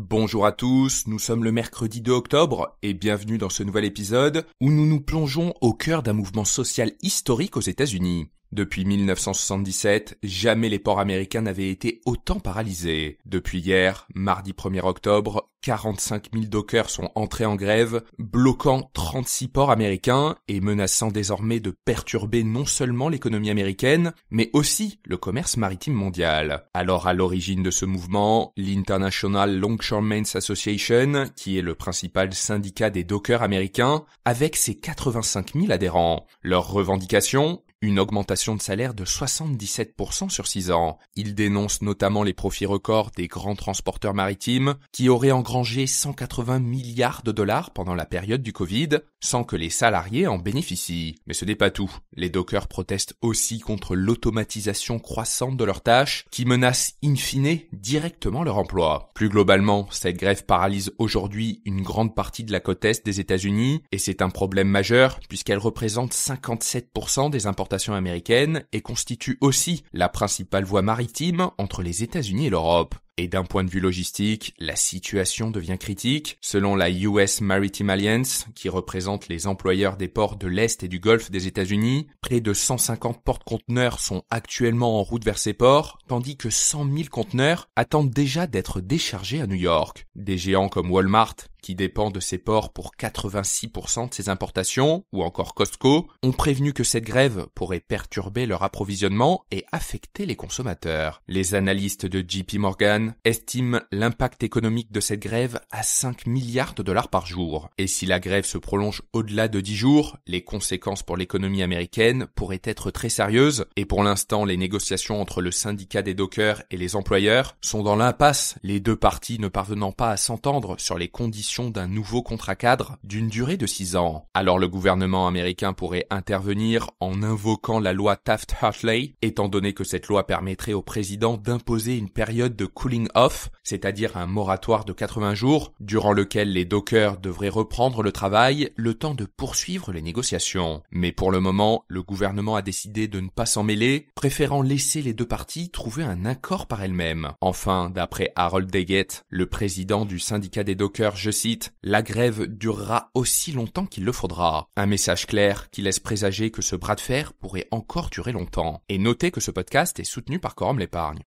Bonjour à tous, nous sommes le mercredi 2 octobre et bienvenue dans ce nouvel épisode où nous nous plongeons au cœur d'un mouvement social historique aux États-Unis. Depuis 1977, jamais les ports américains n'avaient été autant paralysés. Depuis hier, mardi 1er octobre, 45 000 dockers sont entrés en grève, bloquant 36 ports américains et menaçant désormais de perturber non seulement l'économie américaine, mais aussi le commerce maritime mondial. Alors à l'origine de ce mouvement, l'International Longshoremen's Association, qui est le principal syndicat des dockers américains, avec ses 85 000 adhérents. Leurs revendications: une augmentation de salaire de 77% sur 6 ans. Ils dénoncent notamment les profits records des grands transporteurs maritimes qui auraient engrangé 180 milliards de dollars pendant la période du Covid, sans que les salariés en bénéficient. Mais ce n'est pas tout. Les dockers protestent aussi contre l'automatisation croissante de leurs tâches qui menace in fine directement leur emploi. Plus globalement, cette grève paralyse aujourd'hui une grande partie de la côte est des États-Unis et c'est un problème majeur puisqu'elle représente 57% des importations américaines et constitue aussi la principale voie maritime entre les États-Unis et l'Europe. Et d'un point de vue logistique, la situation devient critique. Selon la US Maritime Alliance, qui représente les employeurs des ports de l'Est et du Golfe des États-Unis, près de 150 porte-conteneurs sont actuellement en route vers ces ports, tandis que 100 000 conteneurs attendent déjà d'être déchargés à New York. Des géants comme Walmart, qui dépend de ces ports pour 86% de ses importations, ou encore Costco, ont prévenu que cette grève pourrait perturber leur approvisionnement et affecter les consommateurs. Les analystes de JP Morgan estiment l'impact économique de cette grève à 5 milliards de dollars par jour. Et si la grève se prolonge au-delà de 10 jours, les conséquences pour l'économie américaine pourraient être très sérieuses, et pour l'instant, les négociations entre le syndicat des dockers et les employeurs sont dans l'impasse, les deux parties ne parvenant pas à s'entendre sur les conditions d'un nouveau contrat cadre d'une durée de 6 ans. Alors le gouvernement américain pourrait intervenir en invoquant la loi Taft-Hartley, étant donné que cette loi permettrait au président d'imposer une période de cooling off, c'est-à-dire un moratoire de 80 jours, durant lequel les dockers devraient reprendre le travail le temps de poursuivre les négociations. Mais pour le moment, le gouvernement a décidé de ne pas s'en mêler, préférant laisser les deux parties trouver un accord par elles-mêmes. Enfin, d'après Harold Daggett, le président du syndicat des dockers, je cite, « La grève durera aussi longtemps qu'il le faudra ». Un message clair qui laisse présager que ce bras de fer pourrait encore durer longtemps. Et notez que ce podcast est soutenu par Quorum l'épargne.